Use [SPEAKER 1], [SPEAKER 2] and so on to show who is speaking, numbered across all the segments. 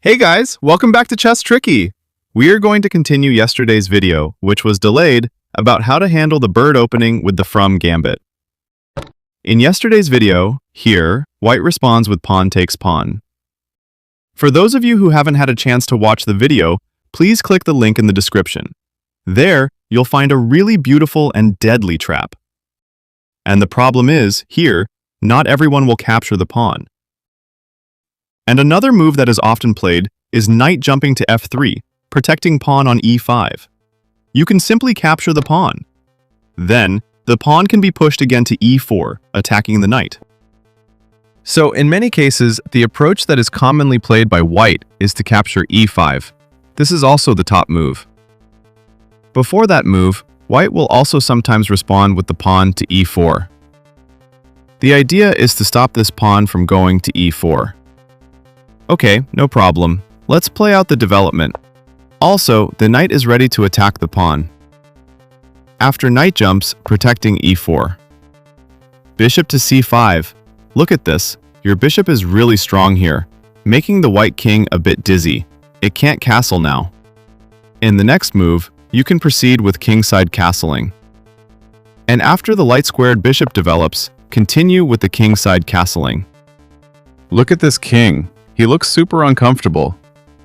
[SPEAKER 1] Hey guys, welcome back to Chess Tricky! We are going to continue yesterday's video, which was delayed, about how to handle the bird opening with the From Gambit. In yesterday's video, here, white responds with pawn takes pawn. For those of you who haven't had a chance to watch the video, please click the link in the description. There, you'll find a really beautiful and deadly trap. And the problem is, here, not everyone will capture the pawn. And another move that is often played is knight jumping to f3, protecting pawn on e5. You can simply capture the pawn. Then, the pawn can be pushed again to e4, attacking the knight. So in many cases, the approach that is commonly played by white is to capture e5. This is also the top move. Before that move, white will also sometimes respond with the pawn to e4. The idea is to stop this pawn from going to e4. Okay, no problem. Let's play out the development. Also, the knight is ready to attack the pawn. After knight jumps, protecting e4. Bishop to c5. Look at this. Your bishop is really strong here, making the white king a bit dizzy. It can't castle now. In the next move, you can proceed with kingside castling. And after the light-squared bishop develops, continue with the kingside castling. Look at this king. He looks super uncomfortable.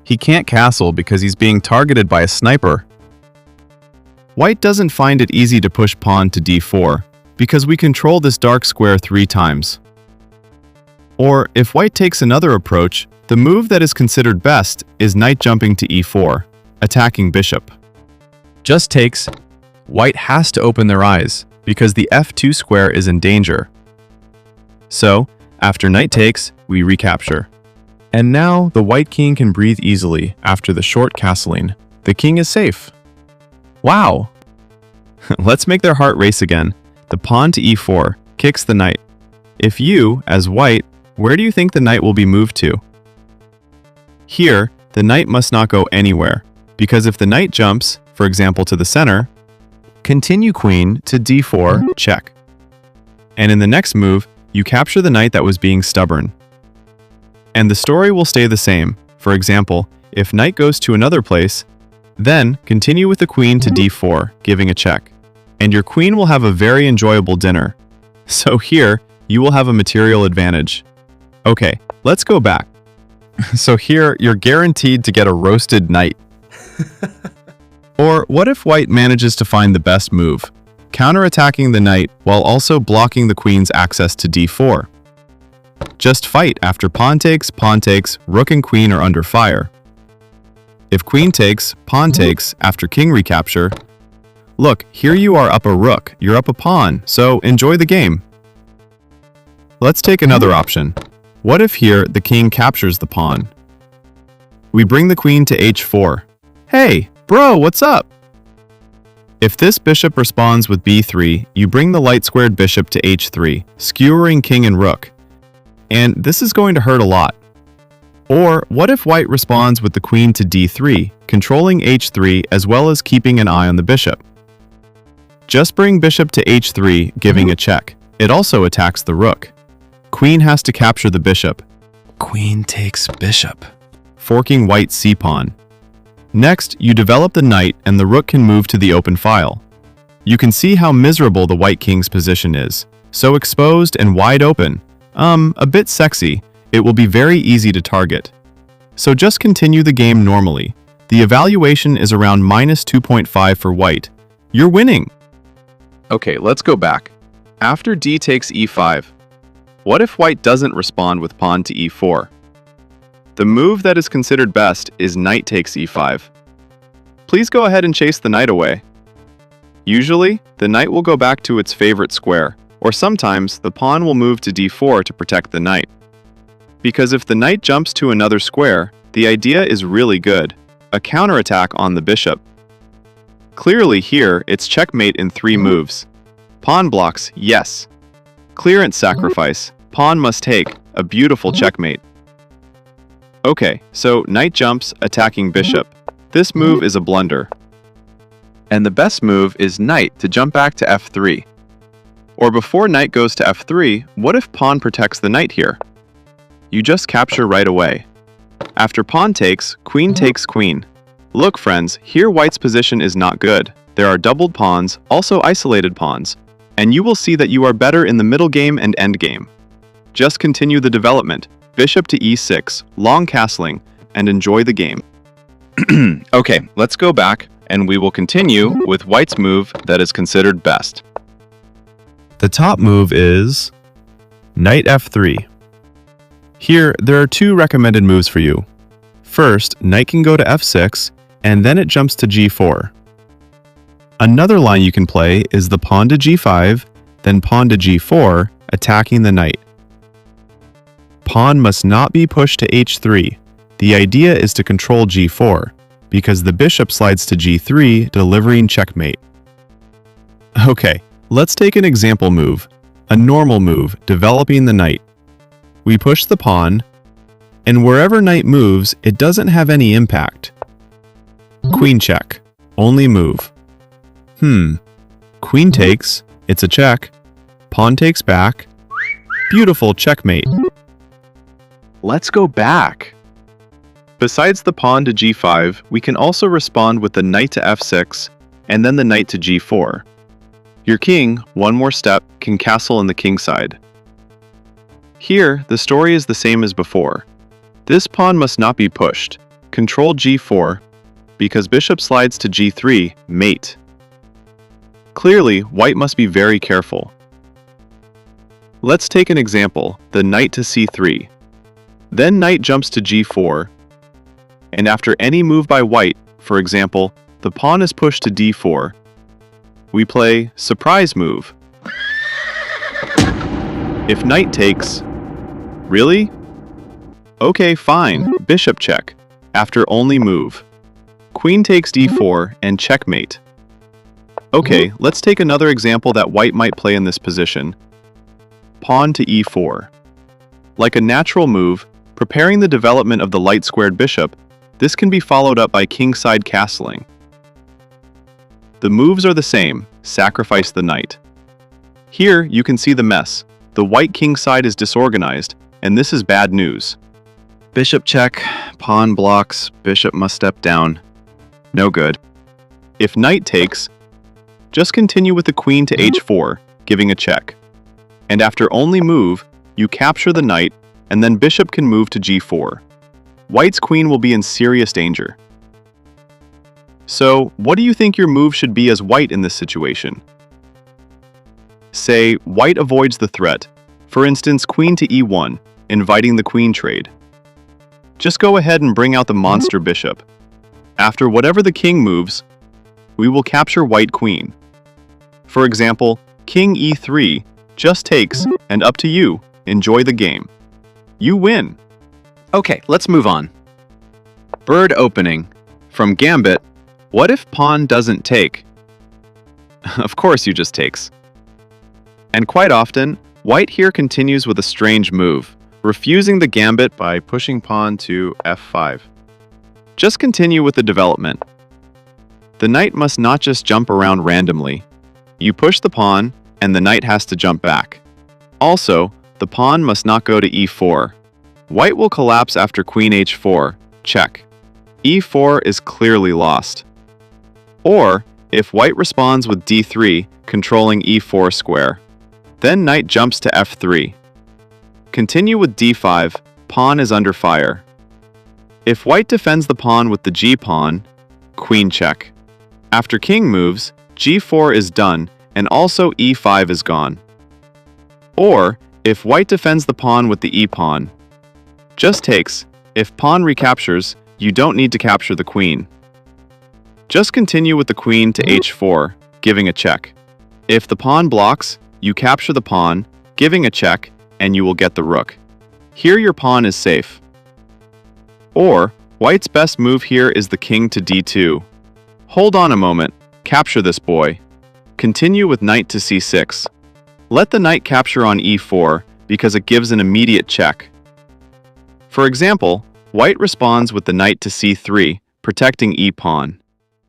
[SPEAKER 1] He can't castle because he's being targeted by a sniper. White doesn't find it easy to push pawn to d4 because we control this dark square 3 times. Or if white takes another approach, the move that is considered best is knight jumping to e4, attacking bishop. Just takes, white has to open their eyes because the f2 square is in danger. So, after knight takes, we recapture. And now, the white king can breathe easily after the short castling. The king is safe. Wow! Let's make their heart race again. The pawn to e4 kicks the knight. If you, as white, where do you think the knight will be moved to? Here, the knight must not go anywhere, because if the knight jumps, for example to the center, continue queen to d4, check. And in the next move, you capture the knight that was being stubborn. And the story will stay the same. For example, if knight goes to another place, then continue with the queen to d4, giving a check. And your queen will have a very enjoyable dinner. So here, you will have a material advantage. Okay, let's go back. So here, you're guaranteed to get a roasted knight. Or what if white manages to find the best move, counterattacking the knight while also blocking the queen's access to d4? Just fight after pawn takes, rook and queen are under fire. If queen takes, pawn takes after king recapture. Look, here you are up a rook, you're up a pawn, so enjoy the game. Let's take another option. What if here the king captures the pawn? We bring the queen to h4. Hey, bro, what's up? If this bishop responds with b3, you bring the light-squared bishop to h3, skewering king and rook. And this is going to hurt a lot. Or what if white responds with the queen to d3, controlling h3 as well as keeping an eye on the bishop? Just bring bishop to h3, giving a check. It also attacks the rook. Queen has to capture the bishop. Queen takes bishop, forking white's c-pawn. Next, you develop the knight and the rook can move to the open file. You can see how miserable the white king's position is. So exposed and wide open. A bit sexy. It will be very easy to target. So just continue the game normally. The evaluation is around -2.5 for white. You're winning! Okay, let's go back. After d takes e5, what if white doesn't respond with pawn to e4? The move that is considered best is knight takes e5. Please go ahead and chase the knight away. Usually, the knight will go back to its favorite square, or sometimes the pawn will move to d4 to protect the knight. Because if the knight jumps to another square, the idea is really good, a counterattack on the bishop. Clearly here, it's checkmate in 3 moves. Pawn blocks, yes. Clearance sacrifice, pawn must take, a beautiful checkmate. Okay, so knight jumps, attacking bishop. This move is a blunder. And the best move is knight to jump back to f3. Or before knight goes to f3, what if pawn protects the knight here? You just capture right away. After pawn takes, queen takes queen. Look, friends, here white's position is not good. There are doubled pawns, also isolated pawns, and you will see that you are better in the middle game and end game. Just continue the development, bishop to e6, long castling, and enjoy the game. Okay, let's go back, and we will continue with white's move that is considered best. The top move is knight f3. Here, there are two recommended moves for you. First, knight can go to f6, and then it jumps to g4. Another line you can play is the pawn to g5, then pawn to g4, attacking the knight. Pawn must not be pushed to h3. The idea is to control g4, because the bishop slides to g3, delivering checkmate. Okay, let's take an example move, a normal move, developing the knight. We push the pawn, and wherever knight moves, it doesn't have any impact. Queen check, only move. Queen takes, it's a check. Pawn takes back. Beautiful checkmate. Let's go back. Besides the pawn to g5, we can also respond with the knight to f6, and then the knight to g4. Your king, one more step, can castle in the king side. Here, the story is the same as before. This pawn must not be pushed. Control g4, because bishop slides to g3, mate. Clearly, white must be very careful. Let's take an example, the knight to c3. Then knight jumps to g4, and after any move by white, for example, the pawn is pushed to d4, we play surprise move. If knight takes, really? Okay, fine, bishop check, after only move. Queen takes d4 and checkmate. Okay, let's take another example that white might play in this position. Pawn to e4. Like a natural move, preparing the development of the light-squared bishop, this can be followed up by kingside castling. The moves are the same, sacrifice the knight. Here, you can see the mess. The white king side is disorganized, and this is bad news. Bishop check, pawn blocks, bishop must step down. No good. If knight takes, just continue with the queen to h4, giving a check. And after only move, you capture the knight, and then bishop can move to g4. White's queen will be in serious danger. So, what do you think your move should be as white in this situation? Say, white avoids the threat. For instance, queen to e1, inviting the queen trade. Just go ahead and bring out the monster bishop. After whatever the king moves, we will capture white queen. For example, king e3 just takes, and up to you, enjoy the game. You win. Okay, let's move on. Bird opening. From Gambit, what if pawn doesn't take? Of course you just takes. And quite often, white here continues with a strange move, refusing the gambit by pushing pawn to f5. Just continue with the development. The knight must not just jump around randomly. You push the pawn, and the knight has to jump back. Also, the pawn must not go to e4. White will collapse after queen h4, check. e4 is clearly lost. Or, if white responds with d3, controlling e4 square, then knight jumps to f3. Continue with d5, pawn is under fire. If white defends the pawn with the g-pawn, queen check. After king moves, g4 is done, and also e5 is gone. Or, if white defends the pawn with the e-pawn, just takes. If pawn recaptures, you don't need to capture the queen. Just continue with the queen to h4, giving a check. If the pawn blocks, you capture the pawn, giving a check, and you will get the rook. Here your pawn is safe. Or, white's best move here is the king to d2. Hold on a moment, capture this boy. Continue with knight to c6. Let the knight capture on e4 because it gives an immediate check. For example, white responds with the knight to c3, protecting e-pawn.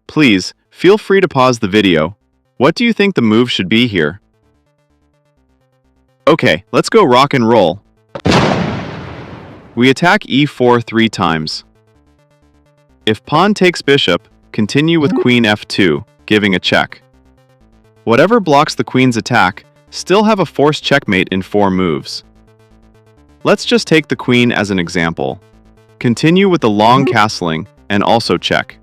[SPEAKER 1] Please, feel free to pause the video. What do you think the move should be here? Okay, let's go rock and roll. We attack e4 3 times. If pawn takes bishop, continue with queen f2, giving a check. Whatever blocks the queen's attack still have a forced checkmate in 4 moves. Let's just take the queen as an example. Continue with the long castling and also check.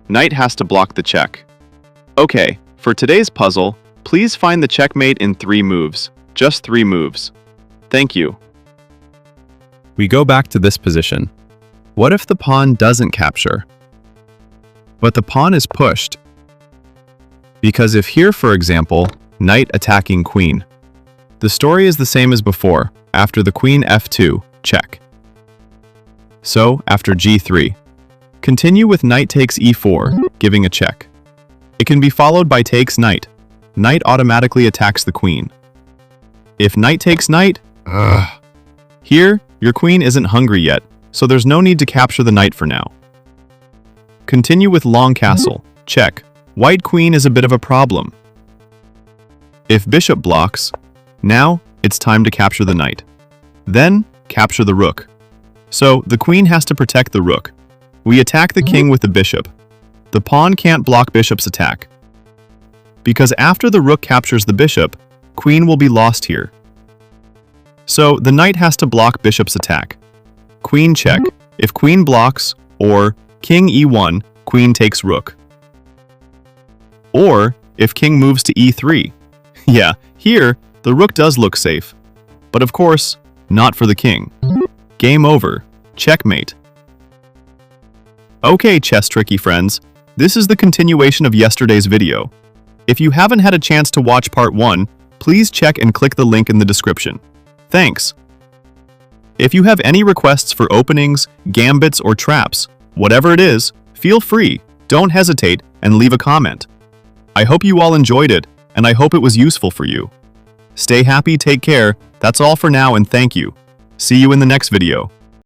[SPEAKER 1] Knight has to block the check. Okay, for today's puzzle, please find the checkmate in 3 moves. Just 3 moves. Thank you. We go back to this position. What if the pawn doesn't capture? But the pawn is pushed. Because if here, for example, knight attacking queen, the story is the same as before, after the queen f2, check. So, after g3, continue with knight takes e4, giving a check. It can be followed by takes knight. Knight automatically attacks the queen. If knight takes knight, here, your queen isn't hungry yet, so there's no need to capture the knight for now. Continue with long castle, check. White queen is a bit of a problem. If bishop blocks, now it's time to capture the knight. Then, capture the rook. So, the queen has to protect the rook. We attack the king with the bishop. The pawn can't block bishop's attack. Because after the rook captures the bishop, queen will be lost here. So, the knight has to block bishop's attack. Queen check. If queen blocks, or king e1, queen takes rook. Or, if king moves to e3. Yeah, here, the rook does look safe. But of course, not for the king. Game over. Checkmate. Okay, chess tricky friends, this is the continuation of yesterday's video. If you haven't had a chance to watch part 1, please check and click the link in the description. Thanks. If you have any requests for openings, gambits, or traps, whatever it is, feel free, don't hesitate, and leave a comment. I hope you all enjoyed it, and I hope it was useful for you. Stay happy, take care, that's all for now, and thank you. See you in the next video.